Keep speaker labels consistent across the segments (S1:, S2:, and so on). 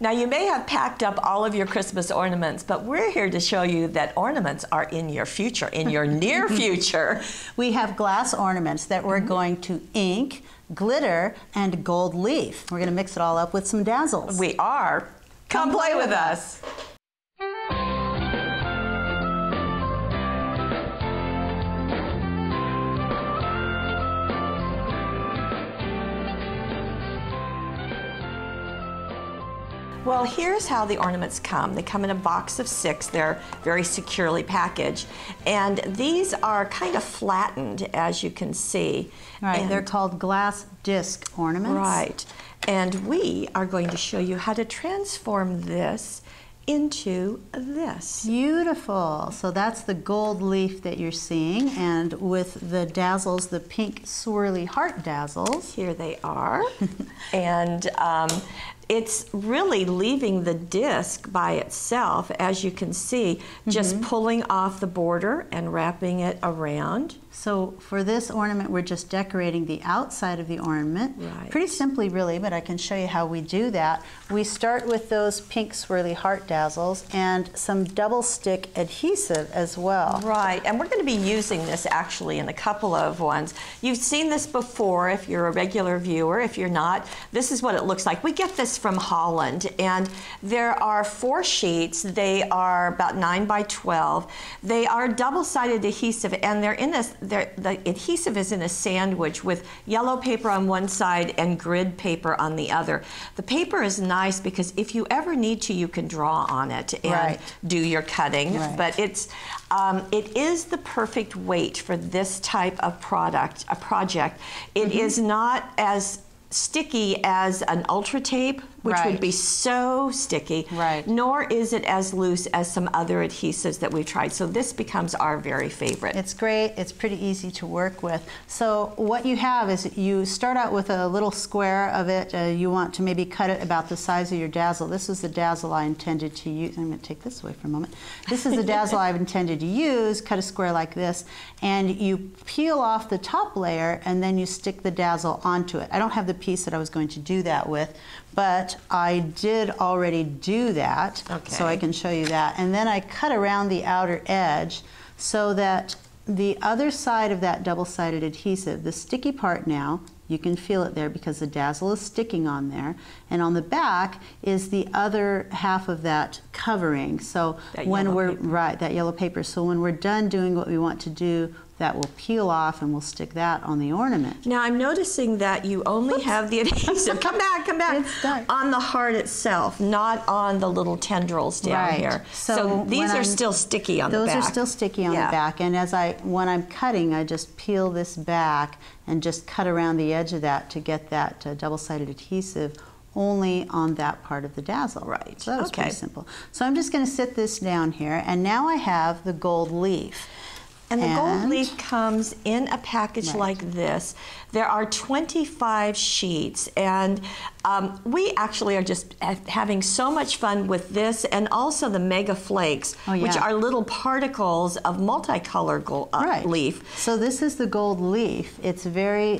S1: Now you may have packed up all of your Christmas ornaments, but we're here to show you that ornaments are in your future, in your near future.
S2: We have glass ornaments that we're going to ink, glitter, and gold leaf. We're going to mix it all up with some dazzles.
S1: We are. Come play with us. Well, here's how the ornaments come. They come in a box of 6. They're very securely packaged. And these are kind of flattened, as you can see.
S2: Right,
S1: and
S2: they're called glass disc ornaments.
S1: Right. And we are going to show you how to transform this into this.
S2: Beautiful. So that's the gold leaf that you're seeing, and with the dazzles, the pink swirly heart dazzles.
S1: Here they are. And it's really leaving the disc by itself, as you can see, just pulling off the border and wrapping it around.
S2: So for this ornament, we're just decorating the outside of the ornament.
S1: Right.
S2: Pretty simply, really, but I can show you how we do that. We start with those pink swirly heart dazzles and some double stick adhesive as well.
S1: Right, and we're going to be using this actually in a couple of ones. You've seen this before if you're a regular viewer. If you're not, this is what it looks like. We get this from Holland, and there are 4 sheets. They are about 9 by 12. They are double-sided adhesive, and they're in the adhesive is in a sandwich with yellow paper on one side and grid paper on the other. The paper is nice because if you ever need to, you can draw on it and do your cutting.
S2: Right.
S1: But it is the perfect weight for this type of project. It is not as sticky as an ultra tape, which would be so sticky, nor is it as loose as some other adhesives that we've tried. So this becomes our very favorite.
S2: It's great. It's pretty easy to work with. So what you have is you start out with a little square of it. You want to maybe cut it about the size of your dazzle. This is the dazzle I intended to use. I'm going to take this away for a moment. This is the dazzle I've intended to use. Cut a square like this, and you peel off the top layer, and then you stick the dazzle onto it. I don't have the piece that I was going to do that with, but I did already do that, so I can show you that. And then I cut around the outer edge so that the other side of that double-sided adhesive, the sticky part now, you can feel it there because the dazzle is sticking on there, and on the back is the other half of that covering. So when we're that yellow paper. So when we're done doing what we want to do, that will peel off and we'll stick that on the ornament.
S1: Now I'm noticing that you only have the adhesive, come back, on the heart itself, not on the little tendrils down here. So these are still sticky on the back.
S2: Those are still sticky on the back, and when I'm cutting, I just peel this back and just cut around the edge of that to get that double-sided adhesive only on that part of the dazzle.
S1: Right.
S2: So that was pretty simple. So I'm just going to sit this down here, and now I have the gold leaf.
S1: And the gold leaf comes in a package like this. There are 25 sheets, and we actually are just having so much fun with this, and also the mega flakes, which are little particles of multicolored leaf.
S2: So this is the gold leaf. It's very,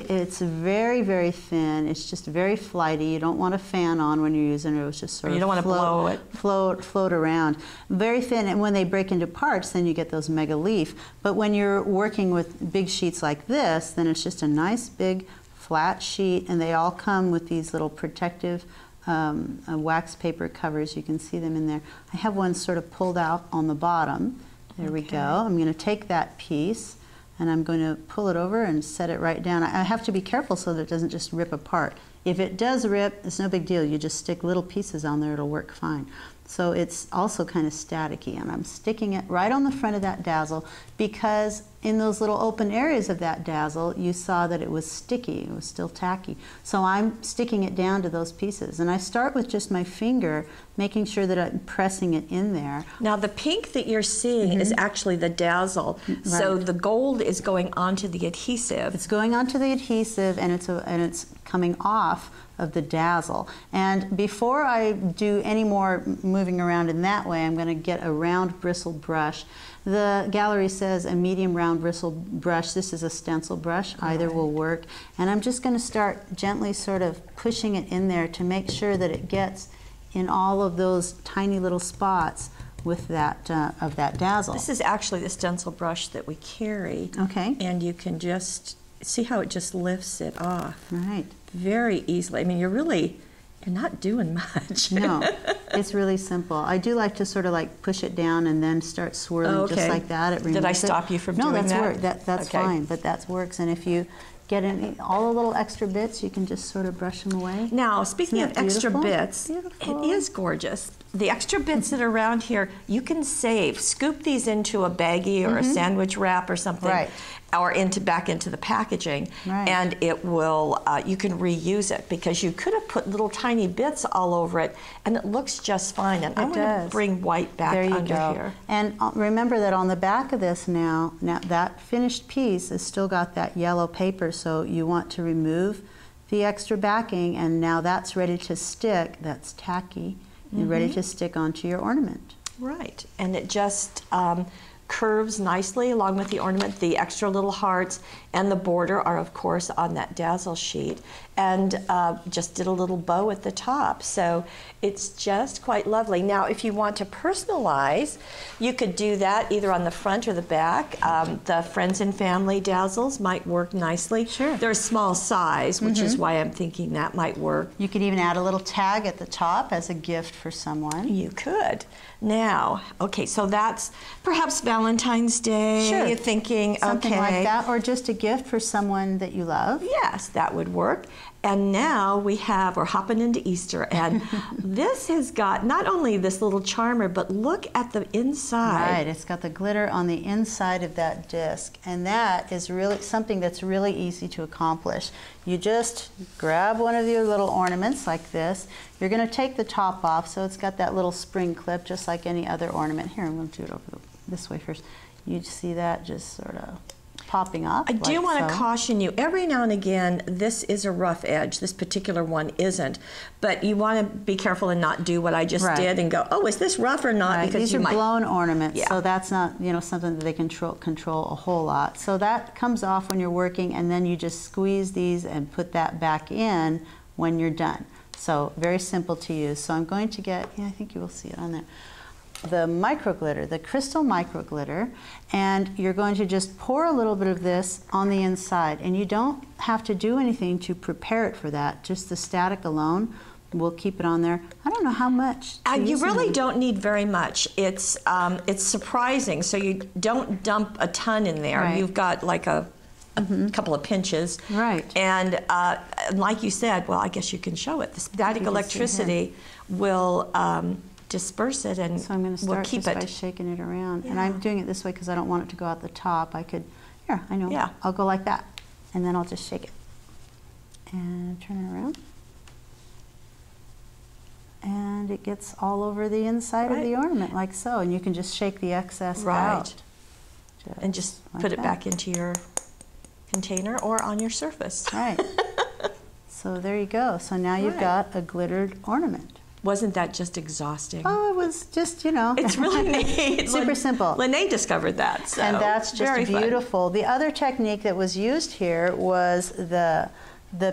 S2: very thin. It's just very flighty. You don't want a fan on when you're using it. It's just sort of
S1: you don't want to blow it.
S2: Float around. Very thin, and when they break into parts, then you get those mega leaf. But when you're working with big sheets like this, then it's just a nice big flat sheet, and they all come with these little protective wax paper covers. You can see them in there. I have one sort of pulled out on the bottom. There we go. I'm going to take that piece and I'm going to pull it over and set it right down. I have to be careful so that it doesn't just rip apart. If it does rip, it's no big deal. You just stick little pieces on there, it'll work fine. So it's also kind of staticky, and I'm sticking it right on the front of that dazzle because in those little open areas of that dazzle, you saw that it was sticky, it was still tacky. So I'm sticking it down to those pieces, and I start with just my finger, making sure that I'm pressing it in there.
S1: Now the pink that you're seeing is actually the dazzle, so the gold is going onto the adhesive.
S2: It's going onto the adhesive, and it's coming off of the dazzle. And before I do any more moving around in that way, I'm going to get a round bristle brush. The gallery says a medium round bristle brush. This is a stencil brush. Either will work. And I'm just going to start gently sort of pushing it in there to make sure that it gets in all of those tiny little spots with that of that dazzle.
S1: This is actually the stencil brush that we carry.
S2: Okay.
S1: And you can just see how it just lifts it off.
S2: Right.
S1: Very easily. I mean, you're not doing much.
S2: No, it's really simple. I do like to sort of like push it down and then start swirling just like that. It
S1: Did I stop you from doing that?
S2: No, that's
S1: okay.
S2: fine, but that works. And if you get all the little extra bits, you can just sort of brush them away.
S1: Now, speaking of extra bits, it is gorgeous. The extra bits that are around here, you can save. Scoop these into a baggie or a sandwich wrap or something.
S2: Right.
S1: Or back into the packaging, and it will. You can reuse it because you could have put little tiny bits all over it, and it looks just fine. And I'm going to bring white back under here.
S2: And remember that on the back of this now that finished piece has still got that yellow paper, so you want to remove the extra backing, and now that's ready to stick. That's tacky and ready to stick onto your ornament.
S1: Right, and it just. Curves nicely along with the ornament. The extra little hearts and the border are of course on that dazzle sheet, and just did a little bow at the top, so it's just quite lovely. Now if you want to personalize, you could do that either on the front or the back. The friends and family dazzles might work nicely.
S2: Sure.
S1: They're a small size, which is why I'm thinking that might work.
S2: You could even add a little tag at the top as a gift for someone.
S1: You could. Now, okay, so that's perhaps Valentine's Day.
S2: Sure.
S1: You're thinking,
S2: something like that, or just a gift for someone that you love.
S1: Yes, that would work. And now we're hopping into Easter, and this has got not only this little charmer, but look at the inside.
S2: Right, it's got the glitter on the inside of that disc, and that is really something that's really easy to accomplish. You just grab one of your little ornaments like this. You're going to take the top off, so it's got that little spring clip just like any other ornament. Here, I'm going to do it over this way first. You see that just sort of popping up.
S1: I do want to caution you, every now and again, this is a rough edge. This particular one isn't. But you want to be careful and not do what I just did and go, oh, is this rough or not?
S2: Because these are blown ornaments, so that's not something that they control a whole lot. So that comes off when you're working, and then you just squeeze these and put that back in when you're done. So very simple to use. So I'm going to get, I think you will see it on there, the micro glitter, the crystal micro glitter, and you're going to just pour a little bit of this on the inside, and you don't have to do anything to prepare it for that. Just the static alone will keep it on there. I don't know how much.
S1: You really don't need very much. It's surprising. So you don't dump a ton in there.
S2: Right.
S1: You've got like a couple of pinches.
S2: Right.
S1: And like you said, well, I guess you can show it. The static electricity will disperse it, and
S2: so I'm going to start
S1: keep
S2: just
S1: it
S2: by shaking it around. And I'm doing it this way because I don't want it to go out the top. I could, here, I know.
S1: Yeah.
S2: I'll go like that, and then I'll just shake it and turn it around. And it gets all over the inside of the ornament, like so. And you can just shake the excess out.
S1: And just
S2: like
S1: put it
S2: that.
S1: back into your container or on your surface.
S2: Right. So there you go. So now you've got a glittered ornament.
S1: Wasn't that just exhausting?
S2: Oh, it was just,
S1: It's really neat.
S2: Super simple.
S1: Lene discovered that. So
S2: and that's just
S1: very
S2: beautiful.
S1: Fun.
S2: The other technique that was used here was the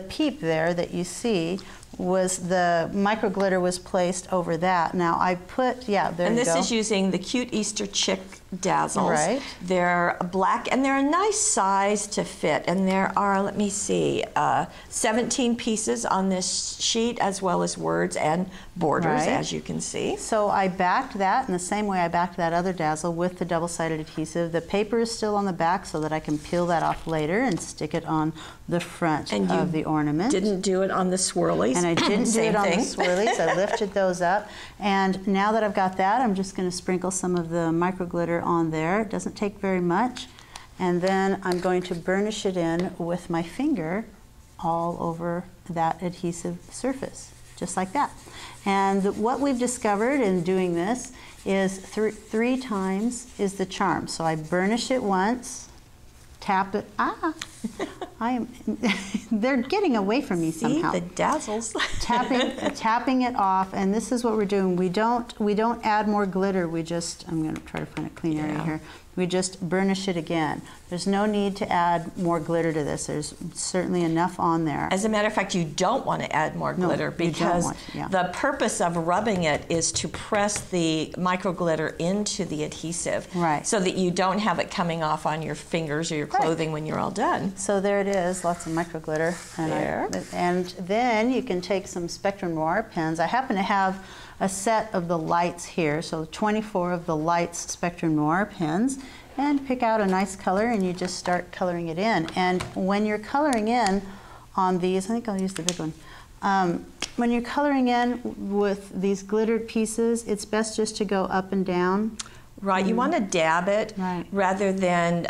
S2: peep there that you see was the micro glitter was placed over that. Now I put, there you go.
S1: And this is using the Cute Easter Chick dazzles.
S2: Right.
S1: They're black, and they're a nice size to fit. And there are, let me see, 17 pieces on this sheet, as well as words and borders, as you can see.
S2: So I backed that in the same way I backed that other dazzle with the double-sided adhesive. The paper is still on the back so that I can peel that off later and stick it on the front of the ornament.
S1: Didn't do it on the swirlies.
S2: And I didn't do it on the swirlies. I lifted those up. And now that I've got that, I'm just going to sprinkle some of the micro glitter on there. It doesn't take very much. And then I'm going to burnish it in with my finger all over that adhesive surface, just like that. And what we've discovered in doing this is three times is the charm. So I burnish it once, tap it, They're getting away from me somehow.
S1: See, the dazzles.
S2: tapping it off, and this is what we're doing. We don't add more glitter. We just, I'm going to try to find a clean area here. We just burnish it again. There's no need to add more glitter to this. There's certainly enough on there.
S1: As a matter of fact, you don't want to add more glitter because the purpose of rubbing it is to press the micro glitter into the adhesive, so that you don't have it coming off on your fingers or your clothing when you're all done.
S2: So there it is, lots of micro glitter. And then you can take some Spectrum Noir pens. I happen to have a set of the lights here, so 24 of the lights Spectrum Noir pens, and pick out a nice color and you just start coloring it in. And when you're coloring in on these, I think I'll use the big one. When you're coloring in with these glittered pieces, it's best just to go up and down.
S1: Right, you want to dab it rather than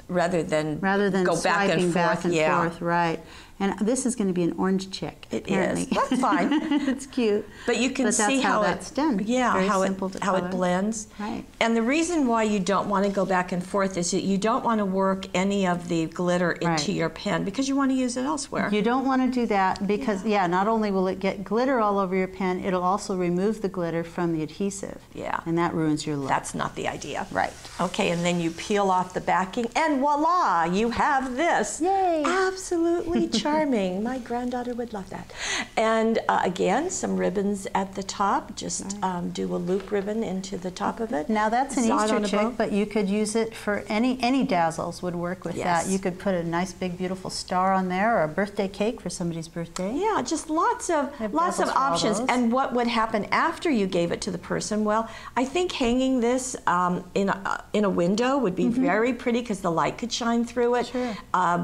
S1: go back and forth.
S2: Right. And this is going to be an orange chick.
S1: It is. That's fine.
S2: It's cute.
S1: But you can see how
S2: that's done.
S1: Yeah,
S2: Very
S1: how
S2: it
S1: blends.
S2: Right.
S1: And the reason why you don't want to go back and forth is that you don't want to work any of the glitter into your pen because you want to use it elsewhere.
S2: You don't want to do that because, not only will it get glitter all over your pen, it'll also remove the glitter from the adhesive.
S1: Yeah.
S2: And that ruins your look.
S1: That's not the idea.
S2: Right.
S1: Okay, and then you peel off the backing, and voila, you have this.
S2: Yay.
S1: Absolutely charming. My granddaughter would love that. And again, some ribbons at the top. Just do a loop ribbon into the top of it.
S2: Now that's an Easter chick, but you could use it for any dazzles would work with that. You could put a nice big beautiful star on there, or a birthday cake for somebody's birthday. Yeah,
S1: just lots of options. And what would happen after you gave it to the person? Well, I think hanging this in a window would be very pretty because the light could shine through it.
S2: Sure.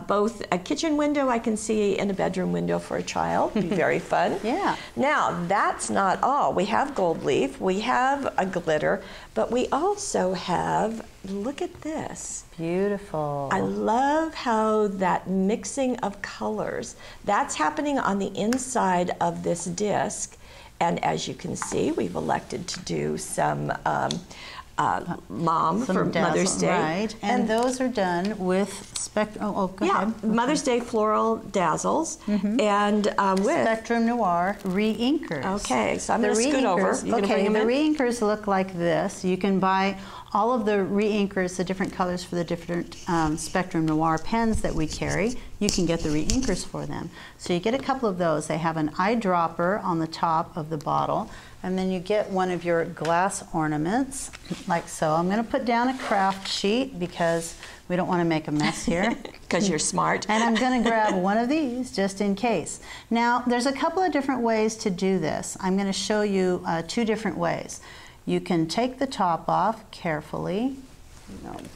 S1: Both a kitchen window I can see and a bedroom window for a child. Be very fun.
S2: Yeah.
S1: Now, that's not all. We have gold leaf, we have a glitter, but we also have, look at this.
S2: Beautiful.
S1: I love how that mixing of colors, that's happening on the inside of this disc. And as you can see, we've elected to do some Mom for Mother's Day.
S2: Right, and those are done with go ahead.
S1: Mother's Day floral dazzles and with
S2: Spectrum Noir re-inkers.
S1: Okay, so I'm going to scoot over.
S2: The re-inkers look like this. You can buy all of the re-inkers, the different colors for the different Spectrum Noir pens that we carry. You can get the re-inkers for them. So you get a couple of those. They have an eyedropper on the top of the bottle. And then you get one of your glass ornaments, like so. I'm going to put down a craft sheet because we don't want to make a mess here.
S1: Because you're smart.
S2: And I'm going to grab one of these just in case. Now, there's a couple of different ways to do this. I'm going to show you 2 different ways. You can take the top off carefully.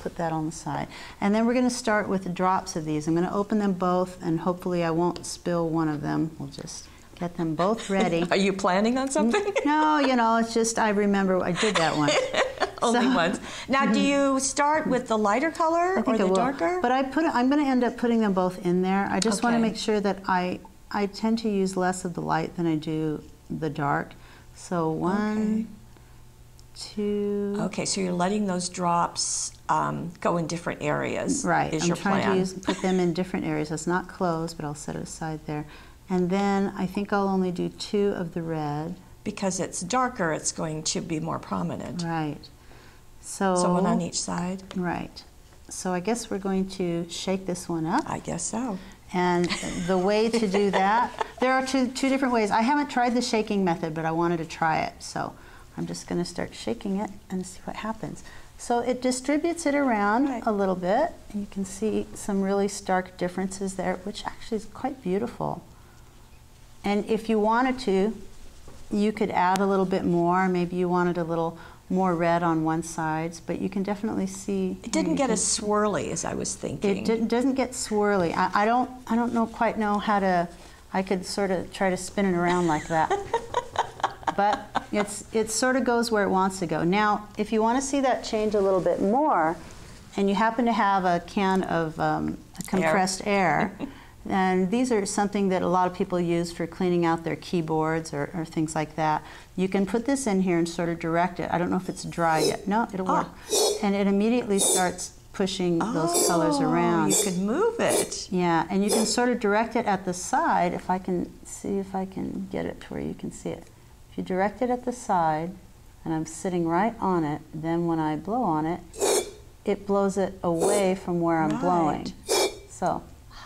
S2: Put that on the side. And then we're going to start with the drops of these. I'm going to open them both, and hopefully I won't spill one of them. We'll just get them both ready.
S1: Are you planning on something?
S2: No, it's just I remember I did that once.
S1: Only once. Now, do you start with the lighter color or the darker?
S2: But I'm going to end up putting them both in there. I just want to make sure that I tend to use less of the light than I do the dark. So 1, 2.
S1: Okay, so you're letting those drops go in different areas.
S2: Right.
S1: Is your plan?
S2: I'm trying to put them in different areas. It's not closed, but I'll set it aside there. And then I think I'll only do 2 of the red.
S1: Because it's darker, it's going to be more prominent.
S2: Right. So
S1: 1 on each side.
S2: Right. So I guess we're going to shake this one up.
S1: I guess so.
S2: And the way to do that, there are two different ways. I haven't tried the shaking method, but I wanted to try it. So I'm just going to start shaking it and see what happens. So it distributes it around a little bit. And you can see some really stark differences there, which actually is quite beautiful. And if you wanted to, you could add a little bit more. Maybe you wanted a little more red on one side, but you can definitely see.
S1: It didn't get as swirly as I was thinking.
S2: It doesn't get swirly. I don't quite know how to. I could sort of try to spin it around like that. But it sort of goes where it wants to go. Now, if you want to see that change a little bit more, and you happen to have a can of compressed air, and these are something that a lot of people use for cleaning out their keyboards or things like that. You can put this in here and sort of direct it. I don't know if it's dry yet. No, it'll work. And it immediately starts pushing those colors around.
S1: You could move it.
S2: Yeah, and you can sort of direct it at the side. If I can see if I can get it to where you can see it. If you direct it at the side, and I'm sitting right on it, then when I blow on it, it blows it away from where I'm blowing. So.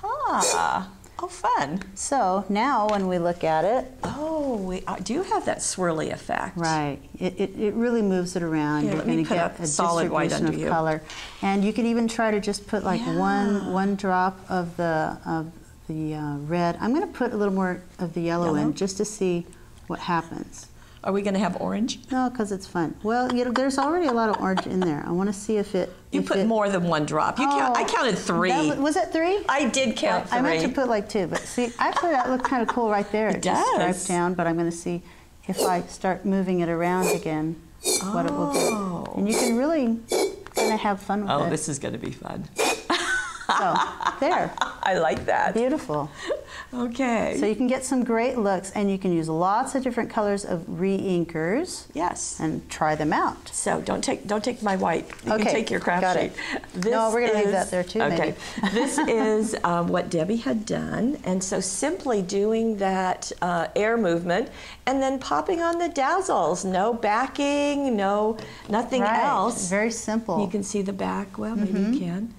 S1: Oh, fun.
S2: So now when we look at it.
S1: Oh, we do have that swirly effect.
S2: Right. It really moves it around.
S1: Here,
S2: You're going to get a
S1: solid white
S2: distribution
S1: under
S2: of
S1: you.
S2: color. And you can even try to just put like one drop of the red. I'm going to put a little more of the yellow in just to see what happens.
S1: Are we going to have orange?
S2: No, because it's fun. Well, you know, there's already a lot of orange in there. I want to see if it...
S1: You put more than one drop. I counted 3.
S2: Was it 3?
S1: I did count 3.
S2: I meant to put like 2, but see, actually that looked kind of cool right there.
S1: It does.
S2: Just striped down, but I'm going to see if I start moving it around again, what it will do. And you can really kind of have fun with it.
S1: Oh, this is going to be fun.
S2: So, there.
S1: I like that.
S2: Beautiful.
S1: Okay.
S2: So you can get some great looks, and you can use lots of different colors of re-inkers.
S1: Yes.
S2: And try them out.
S1: So don't take my white. You can take your craft
S2: got
S1: sheet.
S2: It. No, we're going to leave that there too.
S1: Okay.
S2: Maybe.
S1: This is what Debbie had done, and so simply doing that air movement, and then popping on the dazzles. No backing, nothing else.
S2: Very simple.
S1: You can see the back. Well, maybe you can.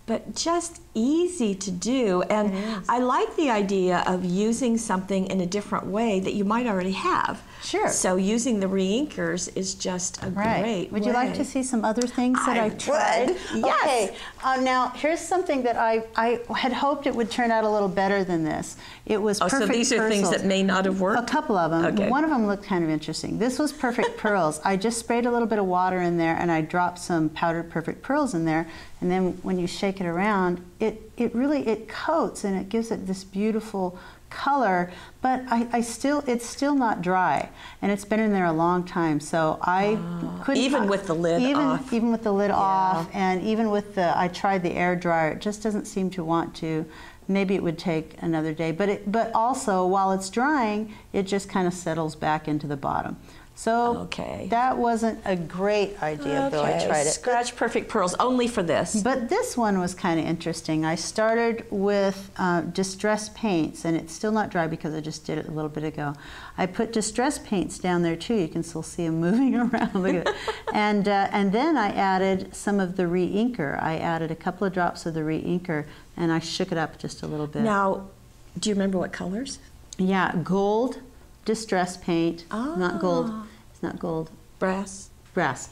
S1: But just easy to do. And I like the idea of using something in a different way that you might already have.
S2: Sure.
S1: So using the re-inkers is just a great
S2: Would
S1: way.
S2: you like to see some other things that I tried?
S1: Would. Yes.
S2: Okay. Now, here's something that I had hoped it would turn out a little better than this. It was perfect
S1: so these are things that may not have worked?
S2: A couple of them.
S1: Okay.
S2: One of them looked kind of interesting. This was perfect pearls. I just sprayed a little bit of water in there, and I dropped some powdered perfect pearls in there. And then when you shake it around, it really coats, and it gives it this beautiful color, but it's still not dry, and it's been in there a long time, so I couldn't...
S1: Even with the lid off.
S2: Even with the lid off, and even with I tried the air dryer, it just doesn't seem to want to. Maybe it would take another day, but also while it's drying, it just kind of settles back into the bottom. So that wasn't a great idea, though I tried it.
S1: Scratch Perfect Pearls, only for this.
S2: But this one was kind of interesting. I started with distress paints, and it's still not dry because I just did it a little bit ago. I put distress paints down there too. You can still see them moving around. Look at it. And then I added some of the re-inker. I added a couple of drops of the re-inker, and I shook it up just a little bit.
S1: Now, do you remember what colors?
S2: Yeah, gold. Distress paint, not gold. It's not gold.
S1: Brass.
S2: Brass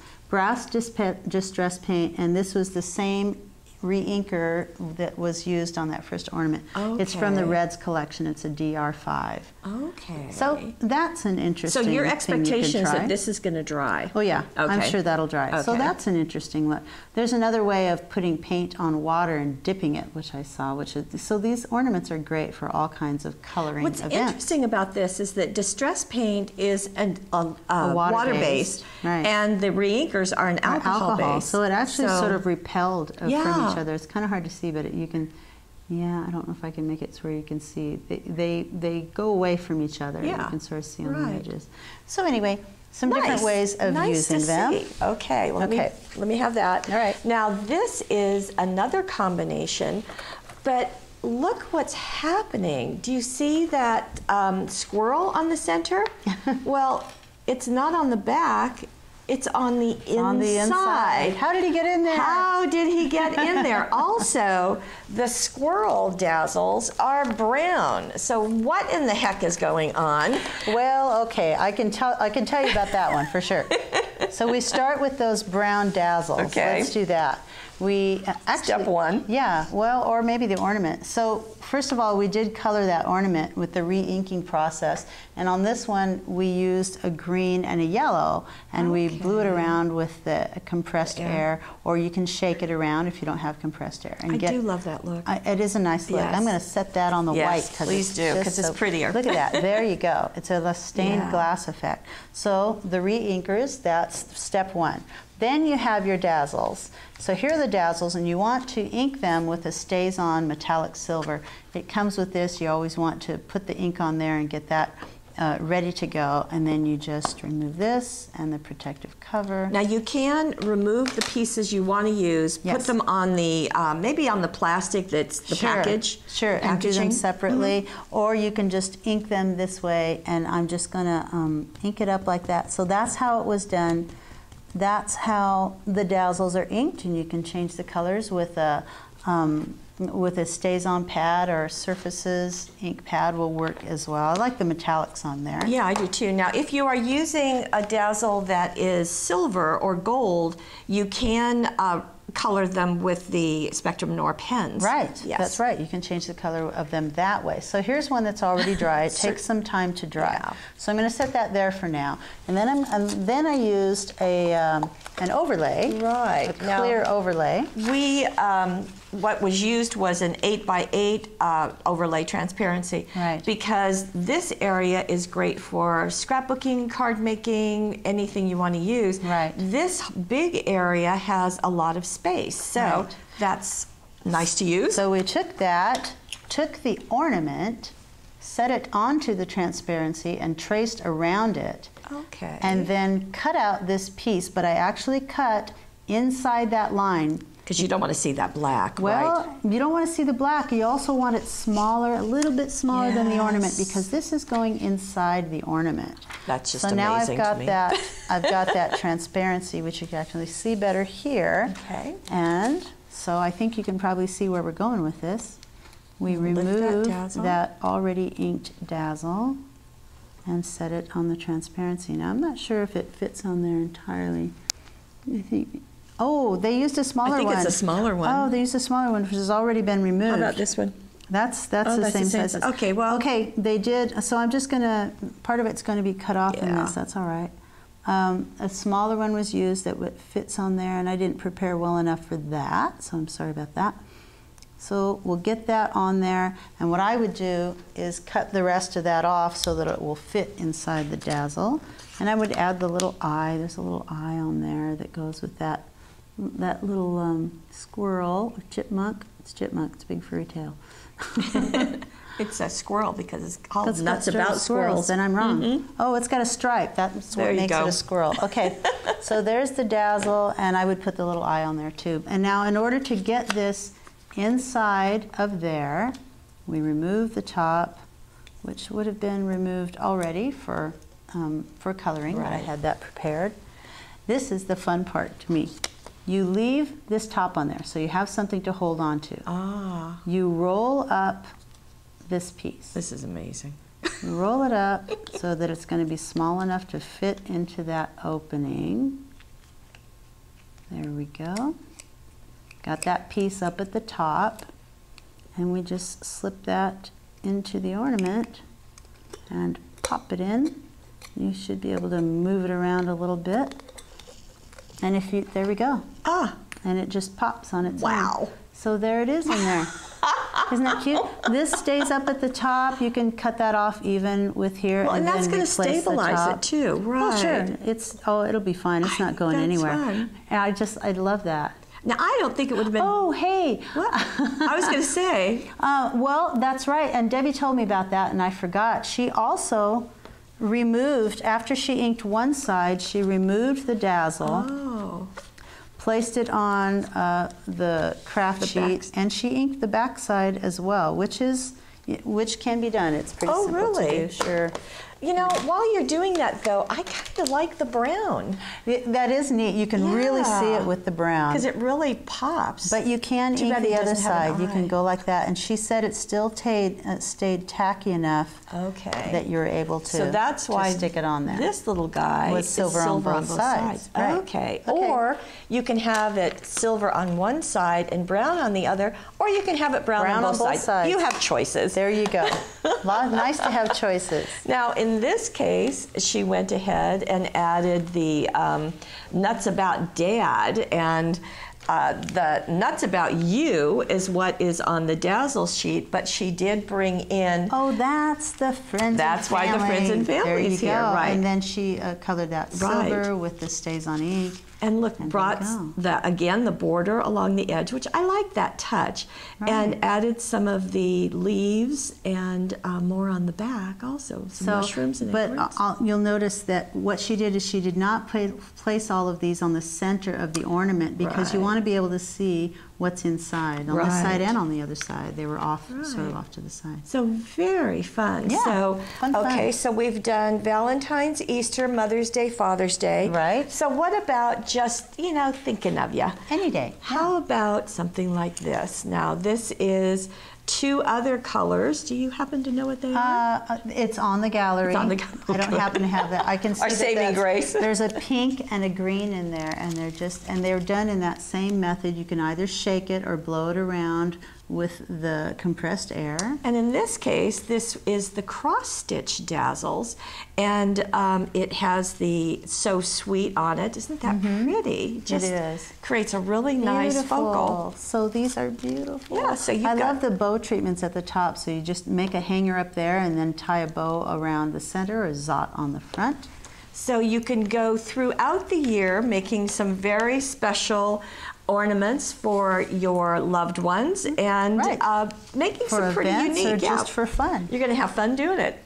S2: distress paint, and this was the same re-inker that was used on that first ornament. It's from the Reds collection. It's a DR5.
S1: Okay.
S2: So that's an interesting
S1: So your
S2: thing
S1: expectation
S2: you
S1: is
S2: can try.
S1: that this is going to dry?
S2: Oh yeah,
S1: okay.
S2: I'm sure that'll dry. So that's an interesting look. There's another way of putting paint on water and dipping it, which I saw. So these ornaments are great for all kinds of coloring events.
S1: What's interesting about this is that distress paint is water-based, and the re-inkers are an alcohol-based.
S2: So it actually sort of repelled from each other. It's kind of hard to see, but you can. Yeah, I don't know if I can make it to where you can see. They go away from each other. Yeah. You can sort of see on the edges. So anyway, some different ways of using them.
S1: See. Okay, let me have that.
S2: All right.
S1: Now this is another combination, but look what's happening. Do you see that squirrel on the center? Well, it's not on the back. It's on the inside.
S2: On the inside. How did he get in there?
S1: How did he get in there? Also, the squirrel dazzles are brown. So what in the heck is going on?
S2: Well, okay, I can tell you about that one for sure. So we start with those brown dazzles.
S1: Okay.
S2: Let's do that. We actually,
S1: step one.
S2: Yeah, well, or maybe the ornament. So first of all, we did color that ornament with the re-inking process, and on this one we used a green and a yellow, and we blew it around with the compressed air, or you can shake it around if you don't have compressed air. And
S1: I do love that look.
S2: It is a nice look. I'm going to set that on the white.
S1: Please do, because it's prettier.
S2: Look at that. There you go. It's a stained glass effect. So the re-inkers, that's step one. Then you have your dazzles. So here are the dazzles, and you want to ink them with a StazOn metallic silver. It comes with this. You always want to put the ink on there and get that ready to go, and then you just remove this and the protective cover.
S1: Now you can remove the pieces you want to use, put them on the, maybe on the plastic that's the package.
S2: Sure, and do them separately, or you can just ink them this way, and I'm just going to ink it up like that. So that's how it was done. That's how the dazzles are inked, and you can change the colors with a Stays-On pad, or Surfaces ink pad will work as well. I like the metallics on there.
S1: Yeah, I do too. Now, if you are using a dazzle that is silver or gold, you can color them with the Spectrum Noir pens.
S2: Right,
S1: yes.
S2: That's right. You can change the color of them that way. So here's one that's already dry. It takes some time to dry.
S1: Yeah.
S2: So I'm going to set that there for now. And then I used an overlay,
S1: right.
S2: a clear overlay.
S1: What was used was an 8x8 overlay transparency,
S2: right.
S1: because this area is great for scrapbooking, card making, anything you want to use.
S2: Right.
S1: This big area has a lot of space, so that's nice to use.
S2: So we took the ornament, set it onto the transparency, and traced around it.
S1: Okay.
S2: And then cut out this piece, but I actually cut inside that line.
S1: Because you don't want to see that black,
S2: well,
S1: right?
S2: You don't want to see the black. You also want it smaller, a little bit smaller than the ornament, because this is going inside the ornament.
S1: That's just
S2: so
S1: amazing
S2: now I've got
S1: to me.
S2: that. I've got that transparency, which you can actually see better here.
S1: Okay.
S2: And so I think you can probably see where we're going with this. We remove that already inked dazzle and set it on the transparency. Now I'm not sure if it fits on there entirely. I think. Oh, they used a smaller one.
S1: I think it's a smaller one.
S2: Oh, they used a smaller one, which has already been removed.
S1: How about this one?
S2: That's the same size.
S1: Okay, well.
S2: Okay, they did. So I'm just gonna. Part of it's going to be cut off in this. That's all right. A smaller one was used that fits on there, and I didn't prepare well enough for that, so I'm sorry about that. So we'll get that on there, and what I would do is cut the rest of that off so that it will fit inside the dazzle. And I would add the little eye. There's a little eye on there that goes with that little squirrel or chipmunk. It's chipmunk. It's a big furry tail.
S1: It's a squirrel because it's called Nuts About Squirrels.
S2: Then I'm wrong. Oh, it's got a stripe. That's what makes it a squirrel. Okay, so there's the dazzle, and I would put the little eye on there too. And now in order to get this inside of there, we remove the top, which would have been removed already for coloring, but I had that prepared. This is the fun part to me. You leave this top on there, so you have something to hold on to.
S1: Ah.
S2: You roll up this piece.
S1: This is amazing.
S2: You roll it up so that it's going to be small enough to fit into that opening. There we go. Got that piece up at the top, and we just slip that into the ornament and pop it in. You should be able to move it around a little bit. And if you, there we go.
S1: Ah.
S2: And it just pops on its own.
S1: Wow.
S2: So there it is in there. Isn't that cute? This stays up at the top. You can cut that off even with here.
S1: Well, and that's going to stabilize it too, right?
S2: Oh, sure. It'll be fine. It's not going anywhere.
S1: Fine.
S2: And I love that.
S1: Now, I don't think it would have been...
S2: Oh, hey.
S1: What? I was going to say...
S2: Well, that's right. And Debbie told me about that, and I forgot. She also removed, after she inked one side, she removed the dazzle.
S1: Oh.
S2: Placed it on the craft sheet, and she inked the back side as well, which can be done. It's pretty simple to do. Sure.
S1: You know, while you're doing that, though, I kind of like the brown.
S2: That is neat. You can really see it with the brown.
S1: Because it really pops.
S2: But you can ink the other side. You can go like that. And she said it still stayed tacky enough that you're able to,
S1: so that's why
S2: stick it on there.
S1: This little guy
S2: with silver on both sides.
S1: Right. Okay. Or you can have it silver on one side and brown on the other, or you can have it brown on both sides. You have choices.
S2: There you go. Nice to have choices.
S1: Now, in this case, she went ahead and added the Nuts About Dad, and the nuts about you is what is on the Dazzle sheet, but she did bring in.
S2: Oh, that's the friends.
S1: That's
S2: and family.
S1: why the friends and family is here, right?
S2: And then she colored that silver with the stays on ink.
S1: And look, brought again the border along the edge, which I like that touch, and added some of the leaves and more on the back also, some mushrooms and acorns.
S2: But you'll notice that what she did is she did not place all of these on the center of the ornament, because you want to be able to see what's inside on this side and on the other side. They were off, sort of off to the side.
S1: So very fun.
S2: Yeah,
S1: so
S2: fun.
S1: So we've done Valentine's, Easter, Mother's Day, Father's Day.
S2: Right.
S1: So what about just, you know, thinking of you?
S2: Any day.
S1: How about something like this? Now this is 2 other colors. Do you happen to know what they are?
S2: It's on the gallery.
S1: It's on the gallery.
S2: I don't happen to have that. I can see
S1: Our saving grace.
S2: There's a pink and a green in there, and they're done in that same method. You can either shake it or blow it around with the compressed air.
S1: And in this case, this is the cross-stitch Dazzles, and it has the So Sweet on it. Isn't that pretty? Just
S2: it is.
S1: Creates a really nice focal.
S2: So these are beautiful.
S1: Yeah, so
S2: I love the bow treatments at the top. So you just make a hanger up there and then tie a bow around the center or zot on the front.
S1: So you can go throughout the year making some very special ornaments for your loved ones and making
S2: for
S1: some pretty
S2: events
S1: unique.
S2: or just for fun.
S1: You're going to have fun doing it.